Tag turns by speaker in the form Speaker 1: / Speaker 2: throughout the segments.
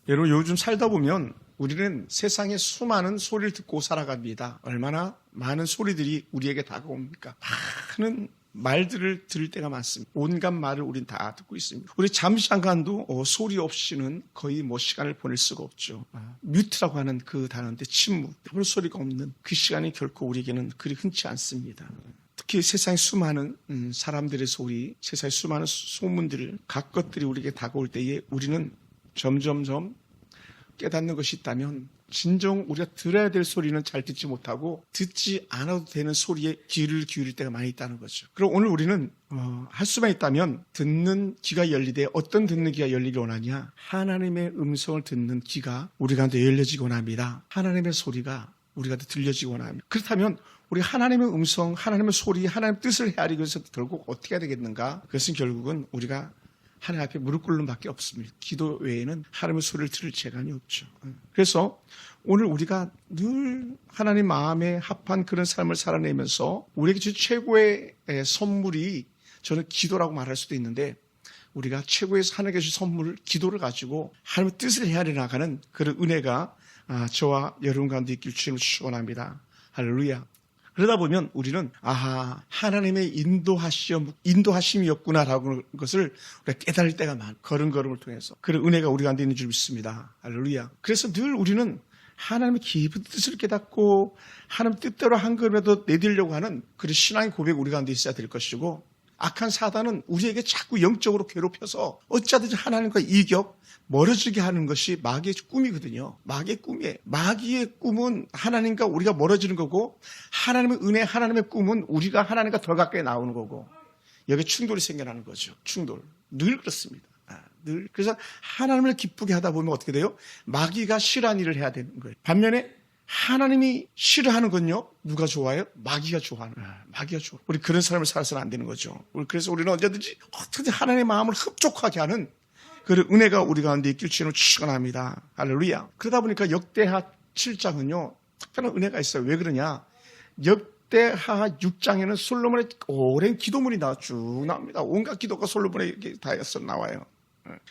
Speaker 1: 여러분, 요즘 살다 보면 우리는 세상의 수많은 소리를 듣고 살아갑니다. 얼마나 많은 소리들이 우리에게 다가옵니까? 많은 말들을 들을 때가 많습니다. 온갖 말을 우린 다 듣고 있습니다. 우리 잠시 잠깐도 소리 없이는 거의 시간을 보낼 수가 없죠. 뮤트라고 하는 그 단어인데 침묵, 아무 소리가 없는 그 시간이 결코 우리에게는 그리 흔치 않습니다. 특히 세상의 수많은 사람들의 소리, 세상의 수많은 소문들을 각 것들이 우리에게 다가올 때에 우리는 점점점 깨닫는 것이 있다면 진정 우리가 들어야 될 소리는 잘 듣지 못하고 듣지 않아도 되는 소리에 귀를 기울일 때가 많이 있다는 거죠. 그럼 오늘 우리는 할 수만 있다면 듣는 귀가 열리되 어떤 듣는 귀가 열리기 원하냐? 하나님의 음성을 듣는 귀가 우리 가운데 열려지기 원합니다. 하나님의 소리가 우리 가운데 들려지기 원합니다. 그렇다면 우리 하나님의 음성, 하나님의 소리, 하나님의 뜻을 헤아리기 위해서 결국 어떻게 해야 되겠는가? 그것은 결국은 우리가 하나님 앞에 무릎 꿇는 밖에 없습니다. 기도 외에는 하나님의 소리를 들을 재간이 없죠. 그래서 오늘 우리가 늘 하나님 마음에 합한 그런 삶을 살아내면서 우리에게 주신 최고의 선물이 저는 기도라고 말할 수도 있는데 우리가 최고의 하나님께 주신 선물, 기도를 가지고 하나님의 뜻을 헤아려 나가는 그런 은혜가 저와 여러분 가운데 있길 주님을 축원합니다. 할렐루야. 그러다 보면 우리는 하나님의 인도하심이었구나라는 것을 우리가 깨달을 때가 많아요. 걸음걸음을 통해서. 그런 은혜가 우리 가운데 있는 줄 믿습니다. 할렐루야. 그래서 늘 우리는 하나님의 깊은 뜻을 깨닫고 하나님 뜻대로 한 걸음이라도 내디려고 하는 그런 신앙의 고백이 우리 가운데 있어야 될 것이고 악한 사단은 우리에게 자꾸 영적으로 괴롭혀서 어찌하든지 하나님과 이격, 멀어지게 하는 것이 마귀의 꿈이거든요. 마귀의 꿈이에요. 마귀의 꿈은 하나님과 우리가 멀어지는 거고 하나님의 은혜, 하나님의 꿈은 우리가 하나님과 더 가까이 나오는 거고 여기 충돌이 생겨나는 거죠. 충돌. 늘 그렇습니다. 늘. 그래서 하나님을 기쁘게 하다 보면 어떻게 돼요? 마귀가 싫어하는 일을 해야 되는 거예요. 반면에 하나님이 싫어하는 건요, 누가 좋아해요? 마귀가 좋아하는 거예요. 마귀가 좋아. 우리 그런 삶을 살아서는 안 되는 거죠. 그래서 우리는 언제든지 어떻게 하나님의 마음을 흡족하게 하는 그런 은혜가 우리 가운데 있길 주님을 축원합니다. 할렐루야. 그러다 보니까 역대하 7장은요, 특별한 은혜가 있어요. 왜 그러냐? 역대하 6장에는 솔로몬의 오랜 기도문이 쭉 나옵니다. 온갖 기도가 솔로몬에게 다 나와요.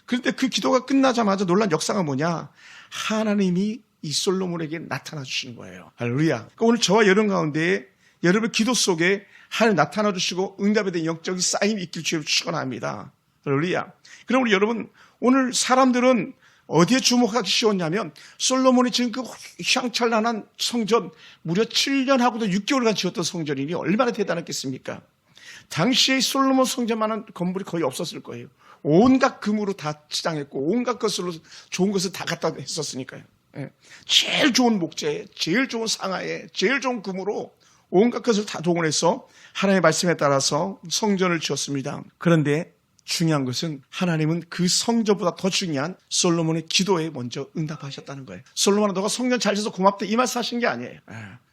Speaker 1: 그런데 그 기도가 끝나자마자 놀란 역사가 뭐냐? 하나님이 이 솔로몬에게 나타나 주시는 거예요. 할렐루야. 그러니까 오늘 저와 여러분 가운데 여러분의 기도 속에 하나님 나타나 주시고 응답에 대한 영적인 사인이 있길 주님을 축원합니다. 할렐루야. 그럼 우리 여러분, 오늘 사람들은 어디에 주목하기 쉬웠냐면 솔로몬이 지금 그 휘황찬란한 성전 무려 7년하고도 6개월간 지었던 성전이니 얼마나 대단했겠습니까? 당시에 솔로몬 성전만한 건물이 거의 없었을 거예요. 온갖 금으로 다 치장했고 온갖 것으로 좋은 것을 다 갖다 했었으니까요. 제일 좋은 목재에, 제일 좋은 상하에, 제일 좋은 금으로 온갖 것을 다 동원해서 하나님의 말씀에 따라서 성전을 지었습니다. 그런데 중요한 것은 하나님은 그 성전보다 더 중요한 솔로몬의 기도에 먼저 응답하셨다는 거예요. 솔로몬아, 너가 성전 잘 지어서 고맙다 이 말씀 하신 게 아니에요.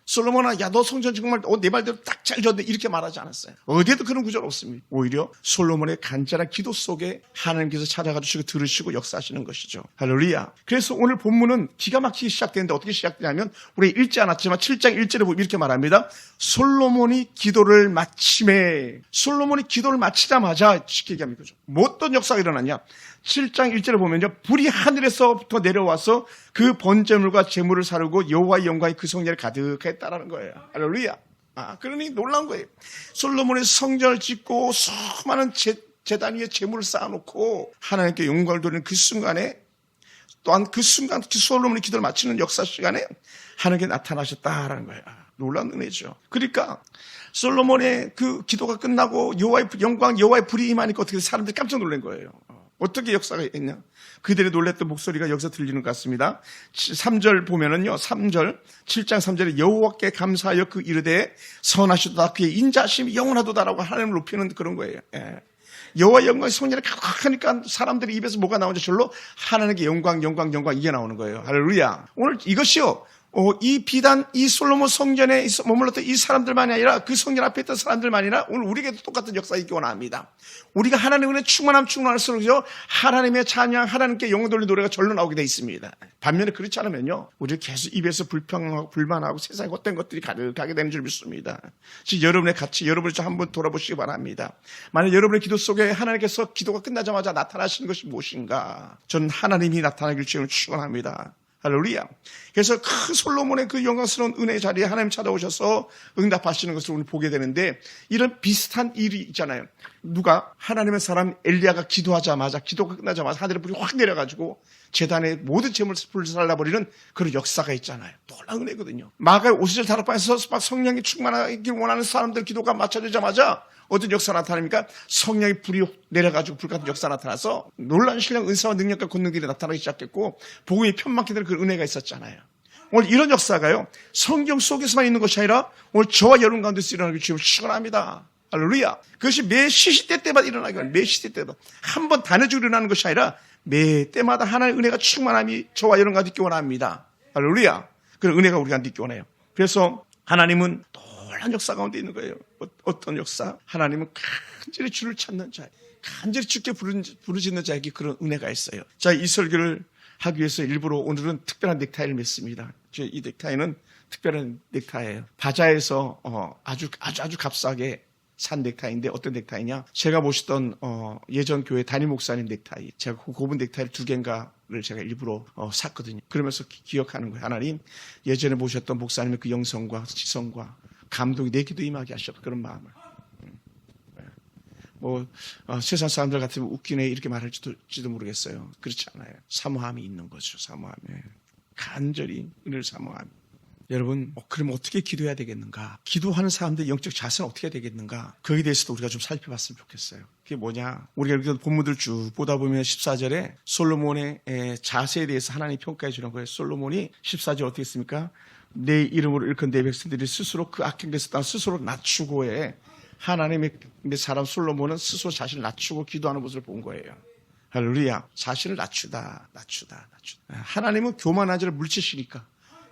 Speaker 1: 솔로몬아, 야, 너 성전 정말 내 말대로 딱 잘 지었네 이렇게 말하지 않았어요. 어디에도 그런 구절 없습니다. 오히려 솔로몬의 간절한 기도 속에 하나님께서 찾아가 주시고 들으시고 역사하시는 것이죠. 할렐루야. 그래서 오늘 본문은 기가 막히게 시작되는데 어떻게 시작되냐면 우리 읽지 않았지만 7장 1절에 보면 이렇게 말합니다. 솔로몬이 기도를 마침에, 솔로몬이 기도를 마치자마자 쉽게 얘기하면 그죠. 뭐 어떤 역사가 일어났냐? 7장 1절에 보면요, 불이 하늘에서부터 내려와서 그 번제물과 제물을 사르고 여호와의 영광이 그 성전에 가득했다라는 거예요. 할렐루야. 그러니 놀라운 거예요. 솔로몬의 성전을 짓고 수많은 제단 위에 제물을 쌓아놓고 하나님께 영광을 돌리는 그 순간에, 또한 그 순간 솔로몬의 기도를 마치는 역사 시간에 하나님께 나타나셨다라는 거예요. 놀라운 은혜죠. 그러니까 솔로몬의 그 기도가 끝나고 여호와의 영광, 여호와의 불이 임하니까 어떻게 사람들이 깜짝 놀란 거예요. 어떻게 역사가 있냐? 그들이 놀랬던 목소리가 여기서 들리는 것 같습니다. 3절 보면은요, 3절, 7장 3절에 여호와께 감사하여 그 이르되 선하시도다 그의 인자심이 영원하도다라고 하나님을 높이는 그런 거예요. 여호와의 영광이 성전에 가득하니까 사람들의 입에서 뭐가 나오는지 절로 하나님께 영광 이게 나오는 거예요. 할렐루야. 오늘 이것이요, 이 비단 이 솔로몬 성전에 머물렀던 이 사람들만이 아니라 그 성전 앞에 있던 사람들만이 아니라 오늘 우리에게도 똑같은 역사가 있기 원합니다. 우리가 하나님의 은혜 충만할수록 하나님의 찬양, 하나님께 영광 돌리는 노래가 절로 나오게 돼 있습니다. 반면에 그렇지 않으면요, 우리 계속 입에서 불평하고 불만하고 세상에 헛된 것들이 가득하게 되는 줄 믿습니다. 지금 여러분의 같이 여러분이 좀 한번 돌아보시기 바랍니다. 만약 여러분의 기도 속에 하나님께서 기도가 끝나자마자 나타나시는 것이 무엇인가? 저는 하나님이 나타나길 주님을 축원합니다. 할렐루야. 그래서 그 솔로몬의 그 영광스러운 은혜의 자리에 하나님 찾아오셔서 응답하시는 것을 오늘 보게 되는데, 이런 비슷한 일이 있잖아요. 누가 하나님의 사람 엘리야가 기도하자마자, 기도가 끝나자마자 하늘의 불이 확 내려가지고 제단의 모든 재물을 불살라버리는 그런 역사가 있잖아요. 놀라운 은혜거든요. 마가의 50절 다락방에서 막 성령이 충만하길 원하는 사람들 기도가 맞춰지자마자 어떤 역사가 나타납니까? 성령의 불이 내려가지고 불 같은 역사가 나타나서 놀라운 신령 은사와 능력과 권능들이 나타나기 시작했고 복음이 편만케 되는 그 은혜가 있었잖아요. 오늘 이런 역사가요, 성경 속에서만 있는 것이 아니라 오늘 저와 여러분 가운데서 일어나기 주님을 축원합니다. 할렐루야. 그것이 매 시시때 때마다 일어나기 원합니다. 매 시시때 때마다. 한 번 단회적으로 일어나는 것이 아니라 매 때마다 하나님의 은혜가 충만함이 저와 여러분 가운데 있기 원합니다. 할렐루야. 그런 은혜가 우리 가운데 있기 원해요. 그래서 하나님은 놀라운 역사 가운데 있는 거예요. 어떤 역사? 하나님은 간절히 주를 찾는 자, 간절히 주께 부르짖는 자에게 그런 은혜가 있어요. 자, 이 설교를 하기 위해서 일부러 오늘은 특별한 넥타이를 맸습니다. 이 넥타이는 특별한 넥타이예요. 바자에서 아주 값싸게 산 넥타이인데, 어떤 넥타이냐? 제가 모시던 예전 교회 담임 목사님 넥타이, 제가 고분 넥타이를 2개인가를 제가 일부러 샀거든요. 그러면서 기억하는 거예요. 하나님, 예전에 모셨던 목사님의 그 영성과 지성과 감동이 내 기도에 임하게 하셨다, 그런 마음을. 세상 사람들 같으면 웃기네 이렇게 말할지도 모르겠어요. 그렇지 않아요. 사모함이 있는 거죠. 사모함이. 간절히 은혜를 사모함이. 여러분, 그럼 어떻게 기도해야 되겠는가? 기도하는 사람들의 영적 자세는 어떻게 해야 되겠는가? 거기에 대해서도 우리가 좀 살펴봤으면 좋겠어요. 그게 뭐냐? 우리가 이렇게 본문들 쭉 보다 보면 14절에 솔로몬의 자세에 대해서 하나님이 평가해 주는 거예요. 솔로몬이 14절 어떻게 했습니까? 내 이름으로 일컫는 내 백성들이 스스로 그 악한 데서 땅 스스로 낮추고 해. 하나님의 사람 솔로몬은 스스로 자신을 낮추고 기도하는 모습을 본 거예요. 할렐루야. 자신을 낮추다. 하나님은 교만한 자를 물리치시니까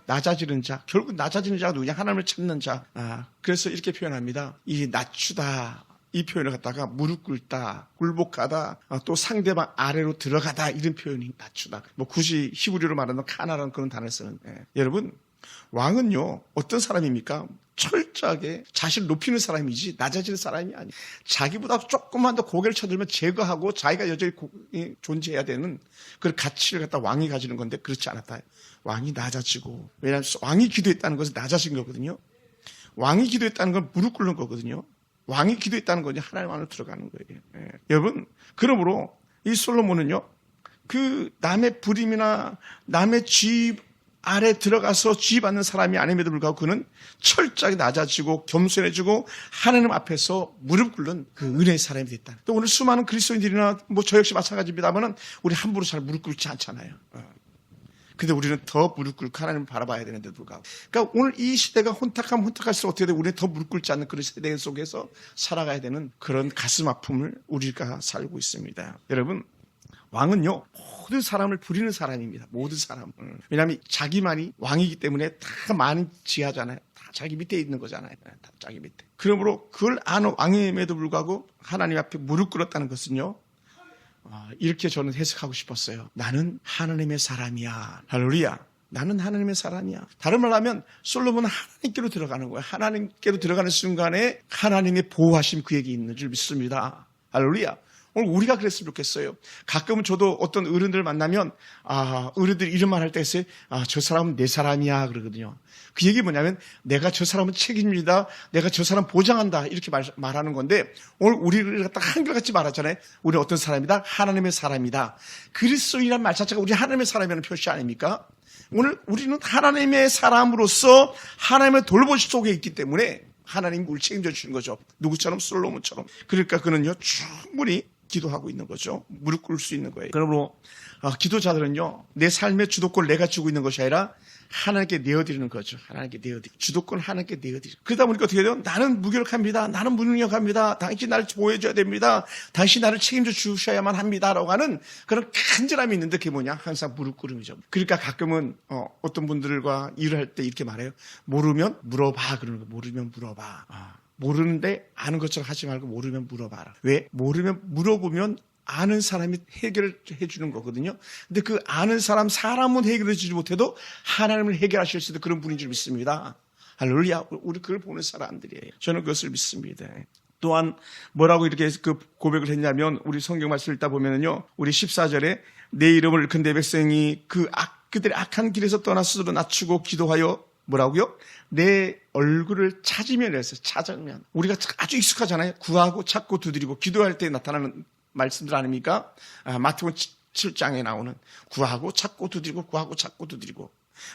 Speaker 1: 낮아지는 자, 결국 낮아지는 자가 누구냐? 하나님을 찾는 자. 그래서 이렇게 표현합니다. 이 낮추다, 이 표현을 갖다가 무릎 꿇다, 굴복하다, 또 상대방 아래로 들어가다, 이런 표현이 낮추다. 굳이 히브리어로 말하면 카나라는 그런 단어를 쓰는. 여러분, 왕은요, 어떤 사람입니까? 철저하게 자신을 높이는 사람이지 낮아지는 사람이 아니에요. 자기보다 조금만 더 고개를 쳐들면 제거하고 자기가 여전히 존재해야 되는 그런 가치를 갖다 왕이 가지는 건데, 그렇지 않았다. 왕이 낮아지고, 왜냐하면 왕이 기도했다는 것은 낮아진 거거든요. 왕이 기도했다는 건 무릎 꿇는 거거든요. 왕이 기도했다는 건 하나님 안으로 들어가는 거예요. 여러분, 그러므로 이 솔로몬은요, 그 남의 부림이나 남의 집 아래 들어가서 지휘받는 사람이 아님에도 불구하고 그는 철저하게 낮아지고 겸손해지고 하나님 앞에서 무릎 꿇는 그 은혜의 사람이 됐다. 또 오늘 수많은 그리스도인들이나 저 역시 마찬가지입니다만은 우리 함부로 잘 무릎 꿇지 않잖아요. 근데 우리는 더 무릎 꿇고 하나님을 바라봐야 되는데도 불구하고. 그러니까 오늘 이 시대가 혼탁하면 혼탁할수록 어떻게 돼? 우리는 더 무릎 꿇지 않는 그런 세대 속에서 살아가야 되는 그런 가슴 아픔을 우리가 살고 있습니다. 여러분, 왕은요, 모든 사람을 부리는 사람입니다. 모든 사람을. 왜냐하면 자기만이 왕이기 때문에 다 많이 지하잖아요. 다 자기 밑에 있는 거잖아요. 다 자기 밑에. 그러므로 그걸 아는 왕임에도 불구하고 하나님 앞에 무릎 꿇었다는 것은요, 이렇게 저는 해석하고 싶었어요. 나는 하나님의 사람이야. 할렐루야. 나는 하나님의 사람이야. 다른 말로 하면 솔로몬은 하나님께로 들어가는 거예요. 하나님께로 들어가는 순간에 하나님의 보호하심 그에게 있는 줄 믿습니다. 할렐루야. 오늘 우리가 그랬으면 좋겠어요. 가끔은 저도 어떤 어른들 만나면 어른들이 이런 말 할 때 있어요. 저 사람은 내 사람이야 그러거든요. 그 얘기 뭐냐면 내가 저 사람은 책임집니다. 내가 저 사람 보장한다. 이렇게 말하는 건데, 오늘 우리를 갖다 한결같이 말하잖아요. 우리는 어떤 사람이다? 하나님의 사람이다. 그리스도인이라는 말 자체가 우리 하나님의 사람이라는 표시 아닙니까? 오늘 우리는 하나님의 사람으로서 하나님의 돌보심 속에 있기 때문에 하나님이 우리를 책임져 주시는 거죠. 누구처럼? 솔로몬처럼. 그러니까 그는요, 충분히 기도하고 있는 거죠. 무릎 꿇을 수 있는 거예요. 그러므로 기도자들은요, 내 삶의 주도권을 내가 쥐고 있는 것이 아니라 하나님께 내어드리는 거죠. 하나님께 내어드리고, 주도권을 하나님께 내어드리고. 그러다 보니까 어떻게 돼요? 나는 무기력합니다. 나는 무능력합니다. 당신 나를 보호해줘야 됩니다. 당신 나를 책임져 주셔야만 합니다. 라고 하는 그런 간절함이 있는데 그게 뭐냐? 항상 무릎 꿇음이죠. 그러니까 가끔은 어떤 분들과 일을 할 때 이렇게 말해요. 모르면 물어봐. 그러는 거예요. 모르면 물어봐. 모르는데 아는 것처럼 하지 말고 모르면 물어봐라. 왜? 모르면 물어보면 아는 사람이 해결해 주는 거거든요. 근데 그 아는 사람은 해결해 주지 못해도 하나님을 해결하실 수 있는 그런 분인 줄 믿습니다. 할렐루야. 우리 그걸 보는 사람들이에요. 저는 그것을 믿습니다. 또한 뭐라고 이렇게 그 고백을 했냐면, 우리 성경 말씀을 읽다 보면은요, 우리 14절에 내 이름을 일컫는 내 백성이 그들의 악한 길에서 떠나 스스로 낮추고 기도하여 뭐라고요? 내 얼굴을 찾으면 했어요. 찾으면. 우리가 아주 익숙하잖아요. 구하고 찾고 두드리고 기도할 때 나타나는 말씀들 아닙니까? 마태복음 7장에 나오는 구하고 찾고 두드리고 구하고 찾고 두드리고.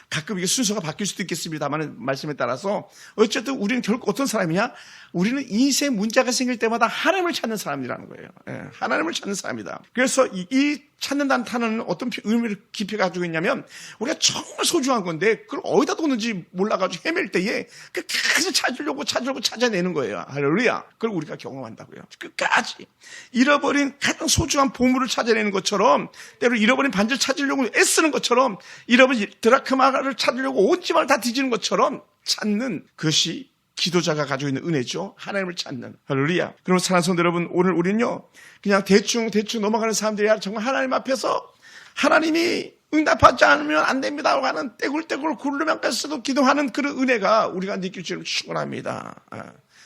Speaker 1: 가끔 이게 순서가 바뀔 수도 있겠습니다만 말씀에 따라서 어쨌든 우리는 결국 어떤 사람이냐? 우리는 인생 문제가 생길 때마다 하나님을 찾는 사람이라는 거예요. 하나님을 찾는 사람이다. 그래서 이 찾는다는 단어는 어떤 의미를 깊이 가지고 있냐면, 우리가 정말 소중한 건데 그걸 어디다 뒀는지 몰라가지고 헤맬 때에 끝까지 찾으려고 찾아내는 거예요. 할렐루야. 그걸 우리가 경험한다고요. 끝까지 잃어버린 가장 소중한 보물을 찾아내는 것처럼, 때로 잃어버린 반지를 찾으려고 애쓰는 것처럼, 잃어버린 드라크마를 찾으려고 온 집안을 다 뒤지는 것처럼 찾는 것이 기도자가 가지고 있는 은혜죠. 하나님을 찾는. 할렐루야. 그럼 사랑하는 성도 여러분, 오늘 우리는요, 그냥 대충 넘어가는 사람들이 아니라 정말 하나님 앞에서 하나님이 응답하지 않으면 안 됩니다 하는 떼굴떼굴 굴르면까지도 기도하는 그런 은혜가 우리가 느낄 줄 축원합니다.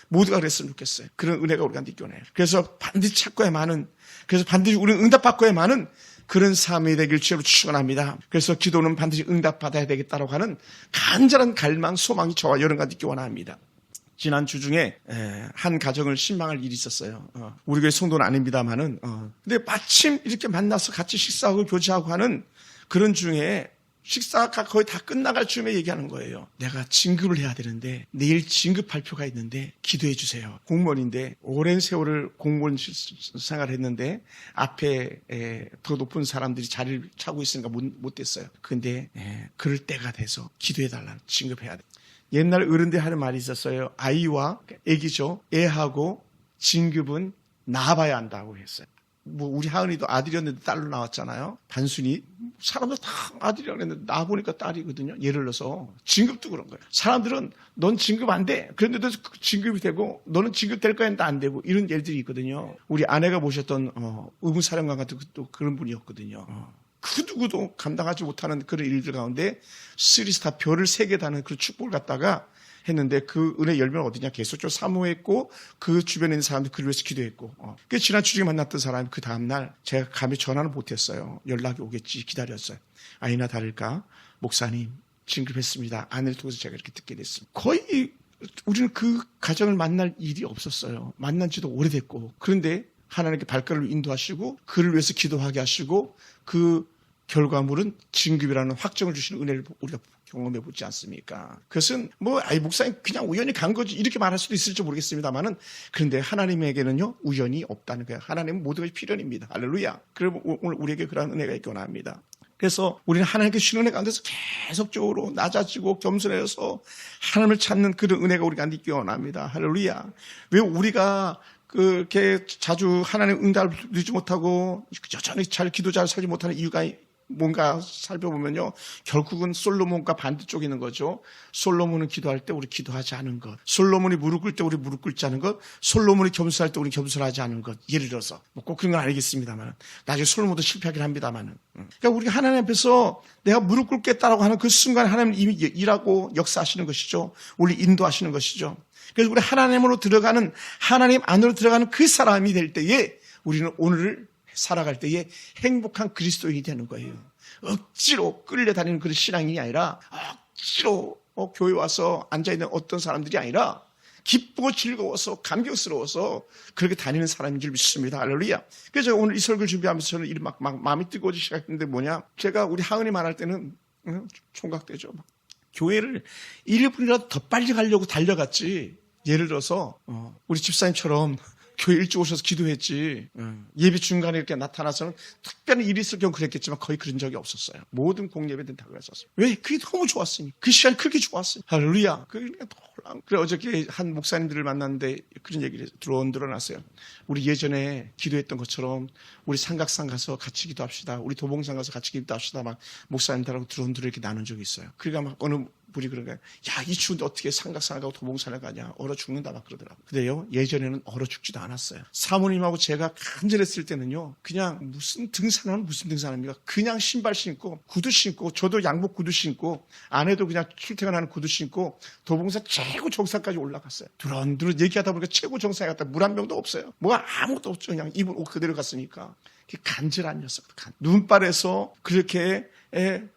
Speaker 1: 모두가 그랬으면 좋겠어요. 그런 은혜가 우리가 느껴내요. 그래서 반드시 찾고야 많은, 그래서 반드시 우리는 응답받고야 많은 그런 삶이 되길 주로 축원합니다. 그래서 기도는 반드시 응답받아야 되겠다라고 하는 간절한 갈망, 소망이 저와 여러분과 있기 원합니다. 지난 주 중에 한 가정을 신방할 일이 있었어요. 우리 교회 성도는 아닙니다만은, 근데 마침 이렇게 만나서 같이 식사하고 교제하고 하는 그런 중에, 식사가 거의 다 끝나갈 즈음에 얘기하는 거예요. 내가 진급을 해야 되는데 내일 진급 발표가 있는데 기도해 주세요. 공무원인데 오랜 세월을 공무원 생활을 했는데 앞에 더 높은 사람들이 자리를 차고 있으니까 못 됐어요. 근데 그럴 때가 돼서 기도해 달라는, 진급해야 돼. 옛날 어른들이 하는 말이 있었어요. 아이와 애기죠. 애하고 진급은 낳아봐야 한다고 했어요. 우리 하은이도 아들이었는데 딸로 나왔잖아요. 단순히 사람들 다 아들이라고 했는데 낳아보니까 딸이거든요. 예를 들어서 진급도 그런 거예요. 사람들은 넌 진급 안 돼. 그런데도 진급이 되고, 너는 진급 될 거야 했는데 안 되고, 이런 예들이 있거든요. 우리 아내가 모셨던 의무사령관 같은 또 그런 분이었거든요. 그 누구도 감당하지 못하는 그런 일들 가운데 3스타 별을 3개 다는 그 축복을 갖다가 했는데, 그 은혜 열매는 어디냐? 계속적으로 사모했고, 그 주변에 있는 사람들 그를 위해서 기도했고. 그 지난 주중에 만났던 사람이 그 다음날 제가 감히 전화는 못했어요. 연락이 오겠지 기다렸어요. 아니나 다를까 목사님 진급했습니다. 아내를 통해서 제가 이렇게 듣게 됐습니다. 거의 우리는 그 가정을 만날 일이 없었어요. 만난 지도 오래됐고. 그런데 하나님께 발걸음을 인도하시고 그를 위해서 기도하게 하시고, 그 결과물은 진급이라는 확정을 주시는 은혜를 우리가 경험해 보지 않습니까? 그것은 목사님 그냥 우연히 간 거지, 이렇게 말할 수도 있을지 모르겠습니다만은, 그런데 하나님에게는요 우연이 없다는 거예요. 하나님은 모든 것이 필연입니다. 할렐루야. 그리고 오늘 우리에게 그러한 은혜가 있기 원합니다. 그래서 우리는 하나님께 주신 은혜 가운데서 계속적으로 낮아지고 겸손해서 하나님을 찾는 그런 은혜가 우리가 있기 원합니다. 할렐루야. 왜 우리가 그렇게 자주 하나님 응답을 누리지 못하고 여전히 잘 기도 잘 살지 못하는 이유가 뭔가 살펴보면요, 결국은 솔로몬과 반대쪽에 있는 거죠. 솔로몬은 기도할 때 우리 기도하지 않은 것, 솔로몬이 무릎 꿇을 때 우리 무릎 꿇지 않은 것, 솔로몬이 겸손할 때 우리 겸손하지 않은 것. 예를 들어서 꼭 그런 건 아니겠습니다만, 나중에 솔로몬도 실패하긴 합니다만은. 그러니까 우리가 하나님 앞에서 내가 무릎 꿇겠다라고 하는 그 순간 하나님 이미 일하고 역사하시는 것이죠. 우리 인도하시는 것이죠. 그래서 우리 하나님으로 들어가는, 하나님 안으로 들어가는 그 사람이 될 때에 우리는 오늘을 살아갈 때에 행복한 그리스도인이 되는 거예요. 억지로 끌려다니는 그런 신앙이 아니라, 억지로 교회 와서 앉아있는 어떤 사람들이 아니라 기쁘고 즐거워서 감격스러워서 그렇게 다니는 사람인 줄 믿습니다. 할렐루야. 그래서 제가 오늘 이 설교를 준비하면서 저는 막 마음이 뜨거워지기 시작했는데, 뭐냐, 제가 우리 하은이 말할 때는 총각되죠. 교회를 1분이라도 더 빨리 가려고 달려갔지. 예를 들어서 우리 집사님처럼 교회 일찍 오셔서 기도했지. 예배 중간에 이렇게 나타나서는 특별히 일이 있을 경우 그랬겠지만 거의 그런 적이 없었어요. 모든 공예배는 다 그랬었어요. 왜? 그게 너무 좋았으니. 그 시간이 그렇게 좋았으니. 할렐루야. 그래 어저께 한 목사님들을 만났는데 그런 얘기를 드러났어요. 우리 예전에 기도했던 것처럼 우리 삼각산 가서 같이 기도합시다. 우리 도봉산 가서 같이 기도합시다. 막 목사님들하고 드론들을 이렇게 나눈 적이 있어요. 그러니까 막 어느 분이 그런 거예요. 야, 이 추운데 어떻게 삼각산을 가고 도봉산을 가냐. 얼어 죽는다 막 그러더라고요. 근데요, 예전에는 얼어 죽지도 않았어요. 사모님하고 제가 간절했을 때는요, 그냥 무슨 등산합니까? 그냥 신발 신고, 구두 신고, 저도 양복 구두 신고, 아내도 그냥 출퇴근하는 구두 신고, 도봉산 최고 정상까지 올라갔어요. 두런두런 얘기하다 보니까 최고 정상에 갔다 물 한 병도 없어요. 뭐가 아무것도 없죠. 그냥 입은 옷 그대로 갔으니까. 간절한 녀석. 눈발에서 그렇게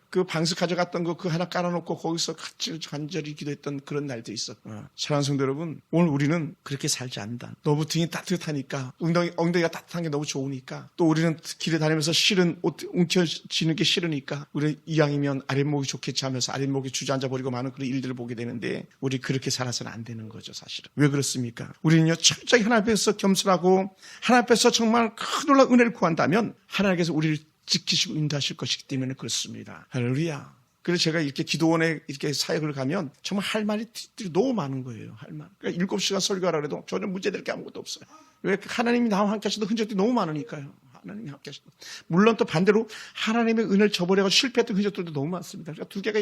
Speaker 1: 그 방석 가져갔던 거 그 하나 깔아놓고 거기서 같이 간절히 기도했던 그런 날도 있었고. 사랑하는 성도 여러분, 오늘 우리는 그렇게 살지 않는다. 너무 등이 따뜻하니까 엉덩이가 따뜻한 게 너무 좋으니까 또 우리는 길에 다니면서 실은 옷 움켜쥐는 게 싫으니까 우리 이왕이면 아랫목이 좋겠지 하면서 아랫목에 주저앉아 버리고 많은 그런 일들을 보게 되는데 우리 그렇게 살아서는 안 되는 거죠. 사실은. 왜 그렇습니까? 우리는요 철저히 하나님 앞에서 겸손하고 하나님 앞에서 정말 큰 놀라운 은혜를 구한다면 하나님께서 우리를 지키시고 인도하실 것이기 때문에 그렇습니다. 할렐루야. 그래서 제가 이렇게 기도원에 이렇게 사역을 가면 정말 할 말이 너무 많은 거예요. 할 말. 그러니까 7시간 설교하라 그래도 전혀 문제될 게 아무것도 없어요. 왜? 하나님이 나와 함께 하셔도 흔적들이 너무 많으니까요. 하나님이 함께 하셔도. 물론 또 반대로 하나님의 은혜를 저버려서 실패했던 흔적들도 너무 많습니다. 그러니까 두 개가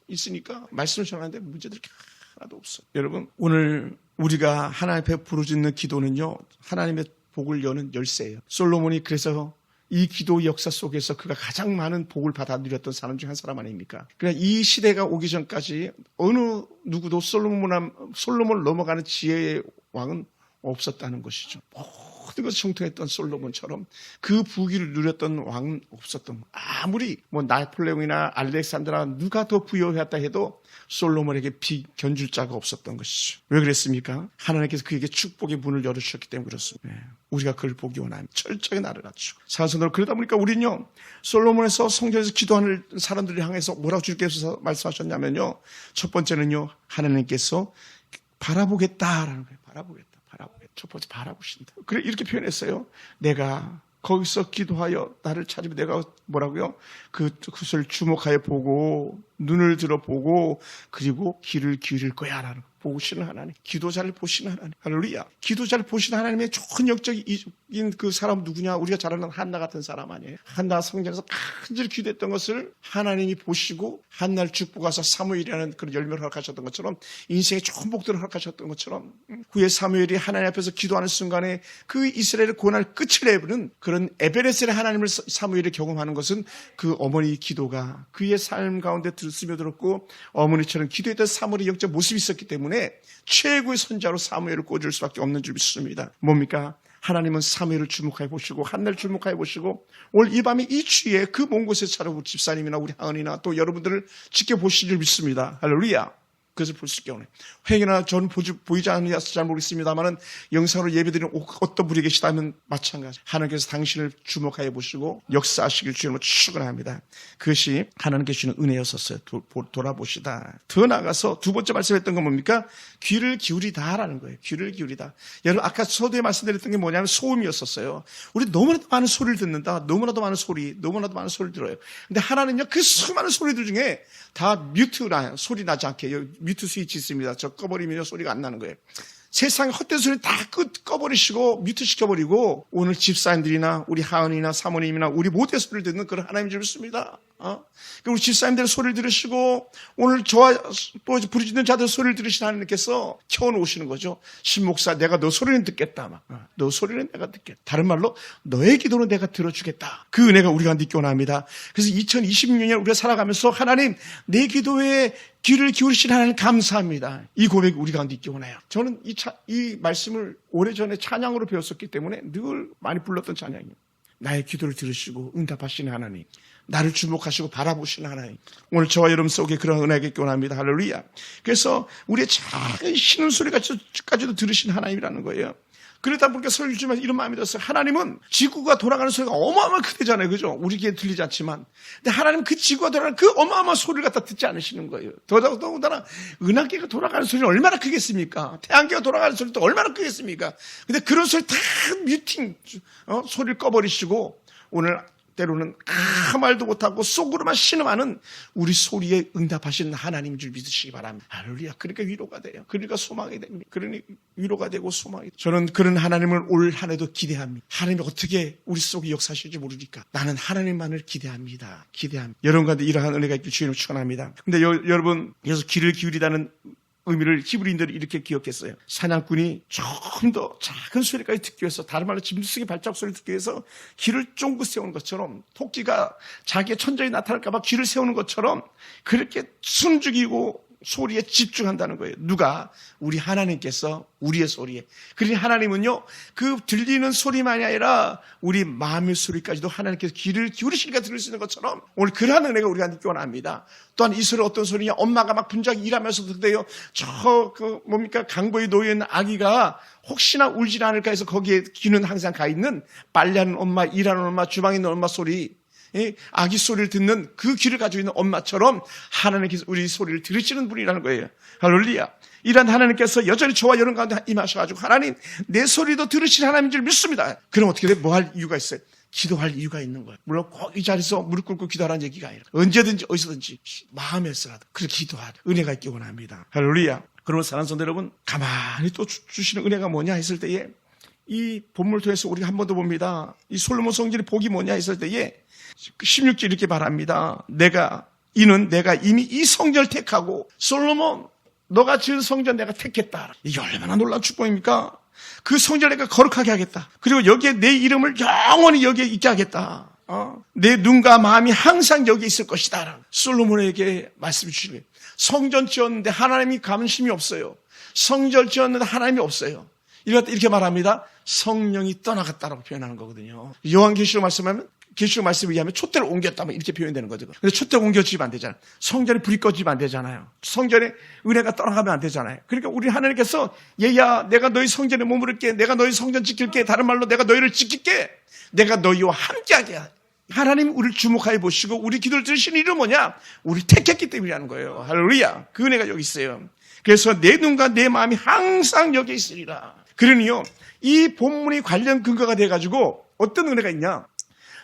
Speaker 1: 있으니까 말씀을 전하는데 문제될 게 하나도 없어요. 여러분, 오늘 우리가 하나님 앞에 부르짖는 기도는요. 하나님의 복을 여는 열쇠예요. 솔로몬이 그래서 이 기도 역사 속에서 그가 가장 많은 복을 받아 누렸던 사람 중 한 사람 아닙니까? 그러니까 이 시대가 오기 전까지 어느 누구도 솔로몬을 넘어가는 지혜의 왕은 없었다는 것이죠. 모든 것을 정통했던 솔로몬처럼 그 부귀를 누렸던 왕은 없었던. 아무리 나폴레옹이나 알렉산드라 누가 더 부여했다 해도 솔로몬에게 견줄 자가 없었던 것이죠. 왜 그랬습니까? 하나님께서 그에게 축복의 문을 열어주셨기 때문에 그렇습니다. 우리가 그를 보기 원합니다. 철저히 나를 갖추고. 사선으로 그러다 보니까 우리는요, 솔로몬에서 성전에서 기도하는 사람들을 향해서 뭐라고 주께서 말씀하셨냐면요, 첫 번째는요, 하나님께서 바라보겠다라는 거예요. 바라보겠다. 첫 번째 바라보신다. 그래 이렇게 표현했어요. 내가 거기서 기도하여 나를 찾으면 내가 뭐라고요? 그것을 주목하여 보고 눈을 들어보고 그리고 귀를 기울일 거야 라는 거. 보시는 하나님, 기도자를 보시는 하나님. 할렐루야. 기도자를 보시는 하나님의 좋은 역적인 그 사람 누구냐? 우리가 잘 아는 한나 같은 사람 아니에요? 한나가 성전에서 간절히 기도했던 것을 하나님이 보시고 한나를 축복하사 사무엘이라는 그런 열매를 허락하셨던 것처럼 인생의 좋은 복들을 허락하셨던 것처럼 후에 사무엘이 하나님 앞에서 기도하는 순간에 그 이스라엘의 고난의 끝을 내부는 그런 에베레셀의 하나님을 사무엘이 경험하는 것은 그 어머니 기도가 그의 삶 가운데 스며들었고 어머니처럼 기도했던 사무엘의 영적 모습이 있었기 때문에 최고의 선자로 사무엘을 꽂을 수밖에 없는 줄 믿습니다. 뭡니까? 하나님은 사무엘을 주목해 보시고 한나를 주목해 보시고 오늘 이 밤에 이 추위에 그 먼 곳에 찾아온 집사님이나 우리 하은이나 또 여러분들을 지켜보실 줄 믿습니다. 할렐루야. 그것을 볼 수 있게 오네. 회개나 저는 보이지 않아서 잘 모르겠습니다만은 영상으로 예배드리는 어떤 분이 계시다면 마찬가지. 하나님께서 당신을 주목하여 보시고 역사하시길 주님으로 축원합니다. 그것이 하나님께 주시는 은혜였었어요. 돌아보시다. 더 나아가서 두 번째 말씀했던 건 뭡니까? 귀를 기울이다라는 거예요. 귀를 기울이다. 여러분 아까 서두에 말씀드렸던 게 뭐냐면 소음이었었어요. 우리 너무나도 많은 소리를 듣는다. 너무나도 많은 소리를 들어요. 근데 하나님은요 그 수많은 소리들 중에 다 뮤트나 소리 나지 않게 뮤트 스위치 있습니다. 저 꺼버리면 소리가 안 나는 거예요. 세상의 헛된 소리 다 꺼버리시고 뮤트 시켜버리고 오늘 집사님들이나 우리 하은이나 사모님이나 우리 모두의 소리를 듣는 그런 하나님 줄 믿습니다. 우리 집사님들의 소리를 들으시고 오늘 저와 또 부르짖는 자들 소리를 들으시는 하나님께서 켜놓으시는 거죠. 신목사 내가 너 소리는 듣겠다. 너 소리는 내가 듣겠다. 다른 말로 너의 기도는 내가 들어주겠다. 그 은혜가 우리가 느끼고 납니다. 그래서 2026년 우리가 살아가면서 하나님 내 기도에 귀를 기울이신 하나님 감사합니다. 이 고백이 우리 가운데 있기 원해요. 저는 이 말씀을 오래전에 찬양으로 배웠었기 때문에 늘 많이 불렀던 찬양이에요. 나의 기도를 들으시고 응답하시는 하나님, 나를 주목하시고 바라보시는 하나님, 오늘 저와 여러분 속에 그런 은혜가 있기 원합니다. 할렐루야. 그래서 우리의 작은 신음소리까지도 들으시는 하나님이라는 거예요. 그러다 보니까 설교 주면서 이런 마음이 들었어요. 하나님은 지구가 돌아가는 소리가 어마어마하게 크대잖아요. 그죠? 우리 귀에 들리지 않지만. 근데 하나님은 그 지구가 돌아가는 그 어마어마한 소리를 갖다 듣지 않으시는 거예요. 더군다나 은하계가 돌아가는 소리는 얼마나 크겠습니까? 태양계가 돌아가는 소리도 얼마나 크겠습니까? 근데 그런 소리 다 뮤팅, 소리를 꺼버리시고 오늘 때로는 아무 말도 못하고 속으로만 신음하는 우리 소리에 응답하시는 하나님인 줄 믿으시기 바랍니다. 할렐루야. 그러니까 위로가 돼요. 그러니까 소망이 됩니다. 그러니 위로가 되고 소망이 돼요. 저는 그런 하나님을 올 한 해도 기대합니다. 하나님이 어떻게 우리 속에 역사하실지 모르니까 나는 하나님만을 기대합니다. 여러분 가운데 이러한 은혜가 있길 주님을 축원합니다. 근데 여러분 그래서 귀를 기울이다는 의미를 히브리인들이 이렇게 기억했어요. 사냥꾼이 조금 더 작은 소리까지 듣기 위해서, 다른 말로 짐승의 발자국 소리를 듣기 위해서 귀를 쫑긋 세우는 것처럼, 토끼가 자기의 천적이 나타날까 봐 귀를 세우는 것처럼 그렇게 숨죽이고 소리에 집중한다는 거예요. 누가? 우리 하나님께서 우리의 소리에. 그러니 하나님은요, 그 들리는 소리만이 아니라 우리 마음의 소리까지도 하나님께서 귀를 기울이시니까 들을 수 있는 것처럼 오늘 그러한 은혜가 우리한테 원합니다. 또한 이 소리 어떤 소리냐? 엄마가 막 분주하게 일하면서 듣대요. 강보에 놓여있는 아기가 혹시나 울지 않을까 해서 거기에 귀는 항상 가 있는 빨래하는 엄마, 일하는 엄마, 주방에 있는 엄마 소리, 아기 소리를 듣는 그 귀를 가지고 있는 엄마처럼 하나님께서 우리 소리를 들으시는 분이라는 거예요. 할렐루야. 이런 하나님께서 여전히 저와 여러분 가운데 임하셔가지고 하나님 내 소리도 들으시는 하나님인 줄 믿습니다. 그럼 어떻게 돼? 뭐 할 이유가 있어요? 기도할 이유가 있는 거예요. 물론 꼭 이 자리에서 무릎 꿇고 기도하라는 얘기가 아니라 언제든지 어디서든지 마음에서라도 그렇게 기도하라. 은혜가 있기 원합니다. 할렐루야. 그러면 사랑하는 성도 여러분, 가만히 또 주시는 은혜가 뭐냐 했을 때에 이 본문을 통해서 우리가 한 번 더 봅니다. 이 솔로몬 성전의 복이 뭐냐 했을 때에 16절 이렇게 말합니다. 이는 내가 이미 이 성전을 택하고 솔로몬 너가 지은 성전 내가 택했다. 이게 얼마나 놀라운 축복입니까? 그 성전을 내가 거룩하게 하겠다. 그리고 여기에 내 이름을 영원히 여기에 있게 하겠다. 내 눈과 마음이 항상 여기에 있을 것이다. 솔로몬에게 말씀해 주시는 거예요. 성전 지었는데 하나님이 관심이 없어요. 성전 지었는데 하나님이 없어요. 이렇게 말합니다. 성령이 떠나갔다라고 표현하는 거거든요. 요한계시록 말씀하면 계시록 말씀에 의하면 촛대를 옮겼다 이렇게 표현되는 거죠. 근데 촛대를 옮겨지면 안 되잖아요. 성전에 불이 꺼지면 안 되잖아요. 성전에 은혜가 떠나가면 안 되잖아요. 그러니까 우리 하나님께서 얘야 내가 너희 성전에 머무를게, 내가 너희 성전 지킬게, 다른 말로 내가 너희를 지킬게, 내가 너희와 함께하게. 하나님 우리를 주목하여 보시고 우리 기도를 들으시는 이유는 뭐냐? 우리 택했기 때문이라는 거예요. 할렐루야. 그 은혜가 여기 있어요. 그래서 내 눈과 내 마음이 항상 여기 있으리라. 그러니요, 이 본문이 관련 근거가 돼가지고 어떤 은혜가 있냐?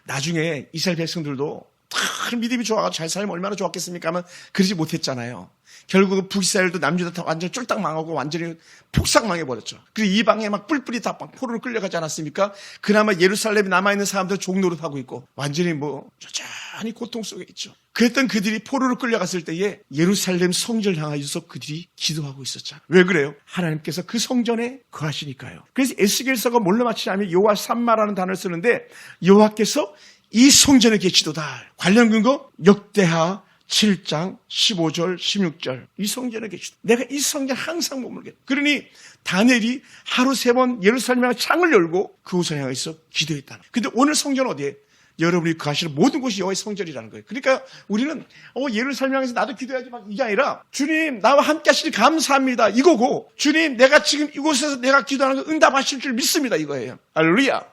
Speaker 1: 나중에 이스라엘 백성들도 다 믿음이 좋아가지고 잘 살면 얼마나 좋았겠습니까? 하면 그러지 못했잖아요. 결국은 북이스라엘도 남유다 다 완전히 쫄딱 망하고 완전히 폭삭 망해버렸죠. 그리고 이방에 막 뿔뿔이 다 포로로 끌려가지 않았습니까? 그나마 예루살렘에 남아있는 사람들 종노릇하고 있고 완전히 여전히 고통 속에 있죠. 그랬던 그들이 포로로 끌려갔을 때에 예루살렘 성전을 향하여서 그들이 기도하고 있었잖아요. 왜 그래요? 하나님께서 그 성전에 거하시니까요. 그래서 에스겔서가 뭘로 마치냐면 여호와 삼마라는 단어를 쓰는데 여호와께서 이 성전에 계시도다. 관련 근거 역대하 7장 15절 16절 이 성전에 계시다. 내가 이 성전 항상 머물겠다. 그러니 다니엘이 하루 3번 예루살렘 향해 창을 열고 그곳을 향해서 기도했다. 근데 오늘 성전은 어디에? 여러분이 가시는 모든 곳이 여호와의 성전이라는 거예요. 그러니까 우리는 예루살렘 향해서 나도 기도해야지 막 이게 아니라 주님 나와 함께 하시니 감사합니다 이거고, 주님 내가 지금 이곳에서 내가 기도하는 거 응답하실 줄 믿습니다 이거예요. 할렐루야.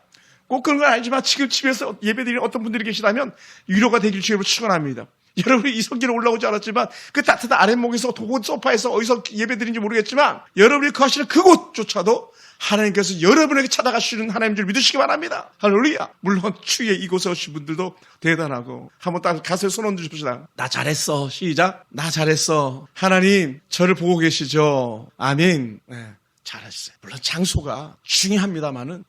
Speaker 1: 꼭 그런 건 아니지만 지금 집에서 예배드리는 어떤 분들이 계시다면 위로가 되길 주님으로 축원합니다. 여러분이 이 성전에 올라오지 않았지만 그 따뜻한 아랫목에서 소파에서 어디서 예배드린지 모르겠지만 여러분이 거하시는 그곳조차도 하나님께서 여러분에게 찾아가시는 하나님인 줄 믿으시기 바랍니다. 할렐루야. 물론 추위에 이곳에 오신 분들도 대단하고 한번 딱 가슴에 손 얹어 주십시다. 나 잘했어. 시작. 나 잘했어. 하나님 저를 보고 계시죠. 아멘. 네, 잘했어요. 물론 장소가 중요합니다만은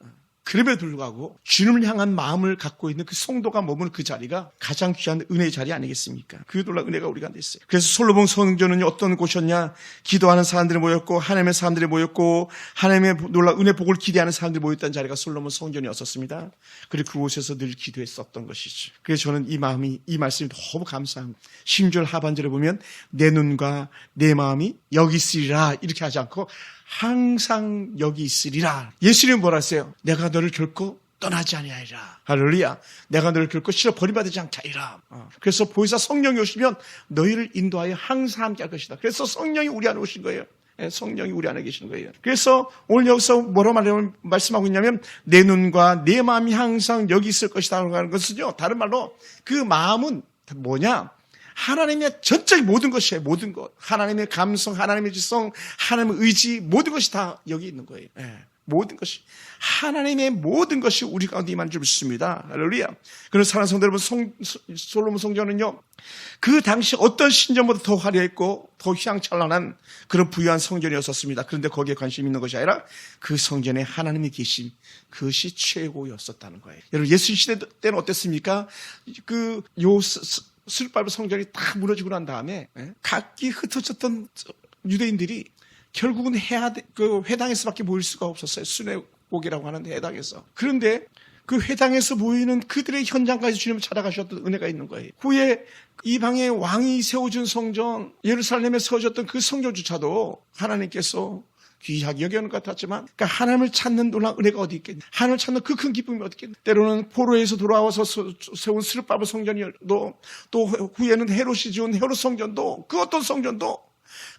Speaker 1: 그럼에도 불구하고 주님을 향한 마음을 갖고 있는 그 성도가 머무는 그 자리가 가장 귀한 은혜의 자리 아니겠습니까? 그 놀라운 은혜가 우리가 있어요. 그래서 솔로몬 성전은 어떤 곳이었냐? 기도하는 사람들이 모였고 하나님의 사람들이 모였고 하나님의 놀라운 은혜 복을 기대하는 사람들이 모였던 자리가 솔로몬 성전이었었습니다. 그리고 그곳에서 늘 기도했었던 것이죠. 그래서 저는 이 말씀이 너무 감사합니다. 10절 하반절에 보면 내 눈과 내 마음이 여기 있으리라 이렇게 하지 않고 항상 여기 있으리라. 예수님은 뭐라 했어요? 내가 너를 결코 떠나지 아니하리라. 할렐루야. 내가 너를 결코 싫어 버림받지 않게 하리라. 그래서 보혜사 성령이 오시면 너희를 인도하여 항상 함께 할 것이다. 그래서 성령이 우리 안에 오신 거예요. 성령이 우리 안에 계시는 거예요. 그래서 오늘 여기서 뭐라고 말씀하고 있냐면 내 눈과 내 마음이 항상 여기 있을 것이다 하는 것은요, 다른 말로 그 마음은 뭐냐? 하나님의 전적인 모든 것이에요. 모든 것. 하나님의 감성, 하나님의 지성, 하나님의 의지, 모든 것이 다 여기 있는 거예요. 모든 것이. 하나님의 모든 것이 우리 가운데 임한 줄 믿습니다. 할렐루야. 그래서 사랑하는 성도 여러분, 솔로몬 성전은요, 그 당시 어떤 신전보다 더 화려했고 더 휘황찬란한 그런 부유한 성전이었었습니다. 그런데 거기에 관심 있는 것이 아니라 그 성전에 하나님이 계심, 그것이 최고였었다는 거예요. 여러분, 예수 시대 때는 어땠습니까? 스룹바벨 성전이 다 무너지고 난 다음에 각기 흩어졌던 유대인들이 결국은 회당에서밖에 모일 수가 없었어요. 수내곡이라고 하는 해당에서. 그런데 그 회당에서 모이는 그들의 현장까지 주님을 찾아가셨던 은혜가 있는 거예요. 후에 이방의 왕이 세워준 성전, 예루살렘에 세워졌던 그 성전조차도 하나님께서 귀하게 여겨는 것 같았지만, 그러니까 하나님을 찾는 놀라운 은혜가 어디 있겠냐? 하나님을 찾는 그 큰 기쁨이 어디 있겠냐? 때로는 포로에서 돌아와서 세운 스룹바벨 성전도, 또 후에는 헤롯이 지은 헤롯 성전도, 그 어떤 성전도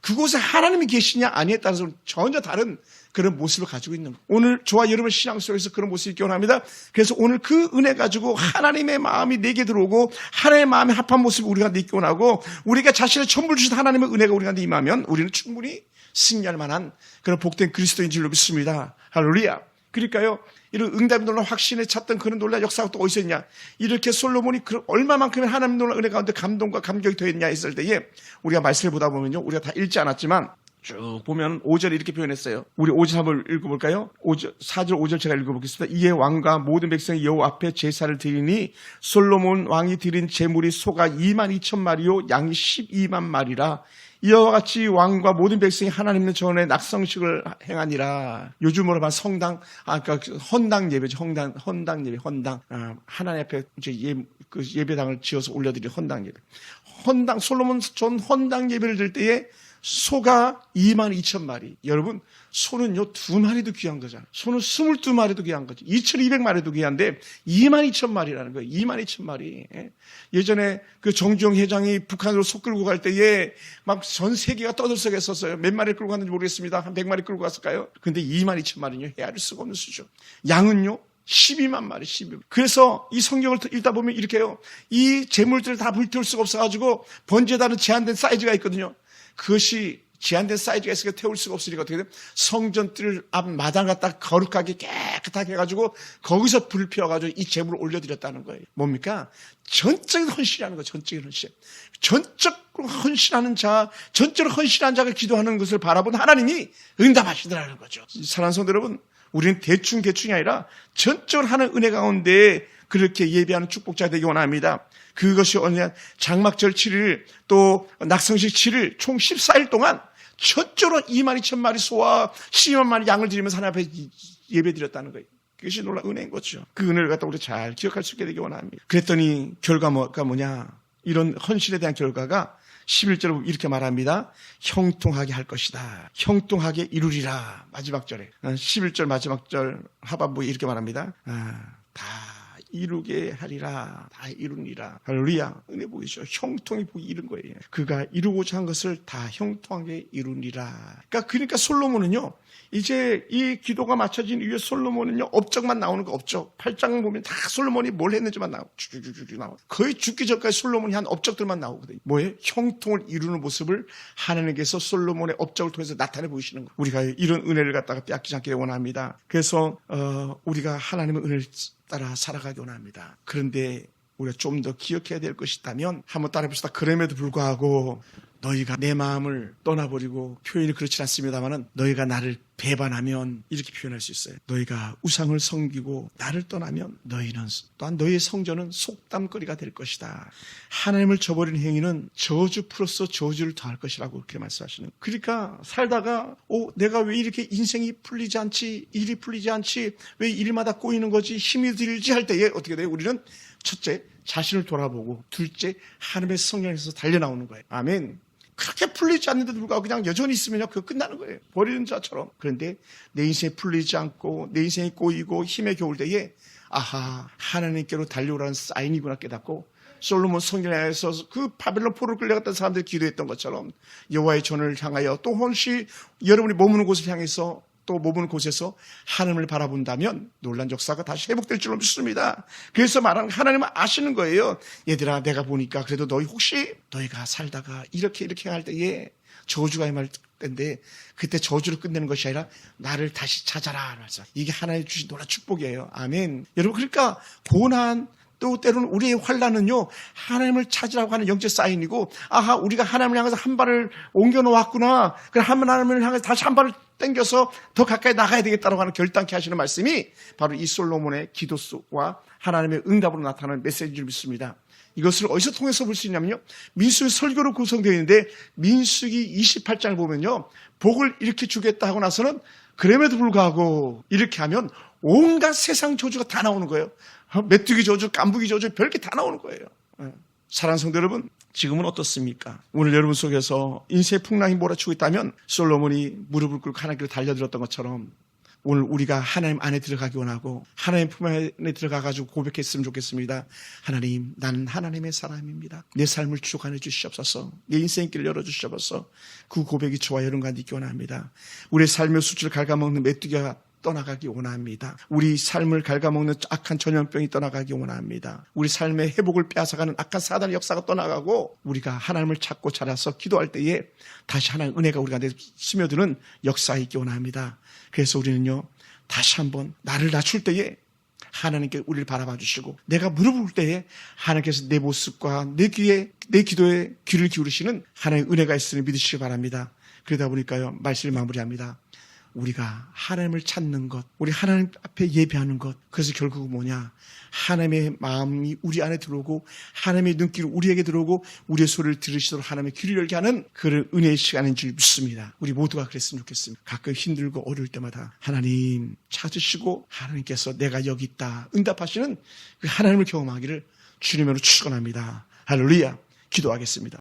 Speaker 1: 그곳에 하나님이 계시냐 아니에 따라서 전혀 다른 그런 모습을 가지고 있는 거예요. 오늘 저와 여러분 신앙 속에서 그런 모습이 있기 원합니다. 그래서 오늘 그 은혜 가지고 하나님의 마음이 내게 들어오고 하나님의 마음에 합한 모습을 우리가 있기 원하고, 우리가 자신의 전부를 주신 하나님의 은혜가 우리한테 임하면 우리는 충분히 승리할 만한 그런 복된 그리스도인 줄로 믿습니다. 할렐루야. 그러니까요, 이런 응답이 놀라운 확신에 찾던 그런 놀라운 역사가 또 어디서 있냐? 이렇게 솔로몬이 얼마만큼의 하나님 놀라운 은혜 가운데 감동과 감격이 더했냐 했을 때에 우리가 말씀을 보다 보면요, 우리가 다 읽지 않았지만 쭉 보면 5절에 이렇게 표현했어요. 우리 5절 한번 읽어볼까요? 4절 5절 제가 읽어보겠습니다. 이에 왕과 모든 백성이 여호와 앞에 제사를 드리니 솔로몬 왕이 드린 제물이 소가 22,000마리요 양이 12만 마리라. 이와 같이 왕과 모든 백성이 하나님의 전에 낙성식을 행하니라. 요즘으로 말하면 성당, 그러니까 헌당 예배죠. 헌당 예배, 헌당. 하나님 앞에 이제 예배당을 지어서 올려드린 헌당 예배. 솔로몬 전 헌당 예배를 드릴 때에 소가 22,000마리. 여러분, 소는요, 2마리도 귀한 거잖아요. 소는 22마리도 귀한 거죠. 2,200마리도 귀한데 22,000마리라는 거예요. 22,000마리. 예전에 그 정주영 회장이 북한으로 소 끌고 갈 때에 막 전 세계가 떠들썩했었어요. 몇 마리 끌고 갔는지 모르겠습니다. 한 100마리 끌고 갔을까요? 근데 22,000마리는요, 헤아릴 수가 없는 수죠. 양은요, 12만 마리, 12만. 그래서 이 성경을 읽다 보면 이렇게 해요. 이 재물들을 다 불태울 수가 없어가지고 번제단은 제한된 사이즈가 있거든요. 그것이 제한된 사이즈가 있으니까 태울 수가 없으니까 어떻게 돼요? 성전뜰 앞 마당 갖다 거룩하게 깨끗하게 해가지고 거기서 불 피워가지고 이 제물을 올려드렸다는 거예요. 뭡니까? 전적인 헌신이라는 거예요. 전적인 헌신. 전적으로 헌신하는 자, 전적으로 헌신한 자가 기도하는 것을 바라본 하나님이 응답하시더라는 거죠. 사랑하는 성도 여러분, 우리는 대충이 아니라 전적으로 하는 은혜 가운데 그렇게 예배하는 축복자 되기 원합니다. 그것이 언제 장막절 7일 또 낙성식 7일 총 14일 동안 전적으로 22,000마리 소와 12만 마리 양을 드리면서 하나님 앞에 예배 드렸다는 거예요. 그것이 놀라운 은혜인 거죠. 그 은혜를 갖다 우리 잘 기억할 수 있게 되기 원합니다. 그랬더니 결과가 뭐냐? 이런 헌신에 대한 결과가 11절에 이렇게 말합니다. 형통하게 할 것이다. 형통하게 이루리라. 마지막 절에 11절 마지막 절 하반부에 이렇게 말합니다. 다 이루게 하리라. 다 이루니라. 할렐루야. 은혜 보이시죠? 형통이 보기 이룬 거예요. 그가 이루고자 한 것을 다 형통하게 이루니라. 그러니까 솔로몬은요, 이제 이 기도가 맞춰진 이후에 솔로몬은요, 업적만 나오는 거 업적. 8장 보면 다 솔로몬이 뭘 했는지만 나오고, 쭉쭉쭉 나오고. 거의 죽기 전까지 솔로몬이 한 업적들만 나오거든요. 뭐예요? 형통을 이루는 모습을 하나님께서 솔로몬의 업적을 통해서 나타내 보이시는 거예요. 우리가 이런 은혜를 갖다가 빼앗기지 않게 원합니다. 그래서 우리가 하나님의 은혜를 따라 살아가기 원합니다. 그런데 우리가 좀 더 기억해야 될 것이 있다면 한번 따라해봅시다. 그럼에도 불구하고 너희가 내 마음을 떠나버리고, 표현이 그렇지 않습니다만 너희가 나를 배반하면 이렇게 표현할 수 있어요. 너희가 우상을 섬기고 나를 떠나면 너희는 또한 너희의 성전은 속담거리가 될 것이다. 하나님을 저버리는 행위는 저주 플러스 저주를 더할 것이라고 그렇게 말씀하시는 거예요. 그러니까 살다가 내가 왜 이렇게 인생이 풀리지 않지, 일이 풀리지 않지, 왜 일마다 꼬이는 거지, 힘이 들지 할 때에 어떻게 돼요? 우리는 첫째, 자신을 돌아보고, 둘째, 하나님의 성령에서 달려나오는 거예요. 아멘. 그렇게 풀리지 않는데도 불구하고 그냥 여전히 있으면요, 그거 끝나는 거예요. 버리는 자처럼. 그런데 내 인생이 풀리지 않고 내 인생이 꼬이고 힘에 겨울 때에 하나님께로 달려오라는 사인이구나 깨닫고 솔로몬 성전에서 그 바벨론 포로로 끌려갔던 사람들이 기도했던 것처럼 여호와의 전을 향하여 또 혹시 여러분이 머무는 곳을 향해서 또 머무는 곳에서 하나님을 바라본다면 놀란 역사가 다시 회복될 줄로 믿습니다. 그래서 말하는 하나님은 아시는 거예요. 얘들아, 내가 보니까 그래도 너희가 살다가 이렇게 할 때에 저주가 임할 때인데 그때 저주를 끝내는 것이 아니라 나를 다시 찾아라. 이게 하나님 주신 놀라운 축복이에요. 아멘. 여러분, 그러니까 고난 또 때로는 우리의 환난은요, 하나님을 찾으라고 하는 영적 사인이고, 아하, 우리가 하나님을 향해서 한 발을 옮겨 놓았구나. 그럼 하나님을 향해서 다시 한 발을 당겨서 더 가까이 나가야 되겠다라고 하는 결단케 하시는 말씀이 바로 이 솔로몬의 기도와 하나님의 응답으로 나타나는 메시지인 줄 믿습니다. 이것을 어디서 통해서 볼 수 있냐면요, 민수기 설교로 구성되어 있는데 민수기 28장을 보면요, 복을 이렇게 주겠다 하고 나서는 그럼에도 불구하고 이렇게 하면 온갖 세상 저주가 다 나오는 거예요. 메뚜기 저주, 깐부기 저주, 별게 다 나오는 거예요. 사랑하는 성도 여러분, 지금은 어떻습니까? 오늘 여러분 속에서 인생의 풍랑이 몰아치고 있다면 솔로몬이 무릎을 꿇고 하나님께 달려들었던 것처럼 오늘 우리가 하나님 안에 들어가기 원하고 하나님 품 안에 들어가가지고 고백했으면 좋겠습니다. 하나님, 나는 하나님의 사람입니다. 내 삶을 주관해 주시옵소서. 내 인생의 길을 열어주시옵소서. 그 고백이 저와 여러분과 있기 원합니다. 우리의 삶의 수치를 갉아먹는 메뚜기가 떠나가기 원합니다. 우리 삶을 갉아먹는 악한 전염병이 떠나가기 원합니다. 우리 삶의 회복을 빼앗아가는 악한 사단의 역사가 떠나가고 우리가 하나님을 찾고 자라서 기도할 때에 다시 하나님의 은혜가 우리 가운데 스며드는 역사가 있기 원합니다. 그래서 우리는요, 다시 한번 나를 낮출 때에 하나님께 우리를 바라봐 주시고 내가 무릎을 꿇을 때에 하나님께서 내 모습과 내 기도에 귀를 기울이시는 하나님의 은혜가 있으니 믿으시기 바랍니다. 그러다 보니까요, 말씀을 마무리합니다. 우리가 하나님을 찾는 것, 우리 하나님 앞에 예배하는 것, 그래서 결국은 뭐냐? 하나님의 마음이 우리 안에 들어오고 하나님의 눈길이 우리에게 들어오고 우리의 소리를 들으시도록 하나님의 귀를 열게 하는 그런 은혜의 시간인 줄 믿습니다. 우리 모두가 그랬으면 좋겠습니다. 가끔 힘들고 어려울 때마다 하나님 찾으시고 하나님께서 내가 여기 있다 응답하시는 그 하나님을 경험하기를 주님으로 축원합니다. 할렐루야. 기도하겠습니다.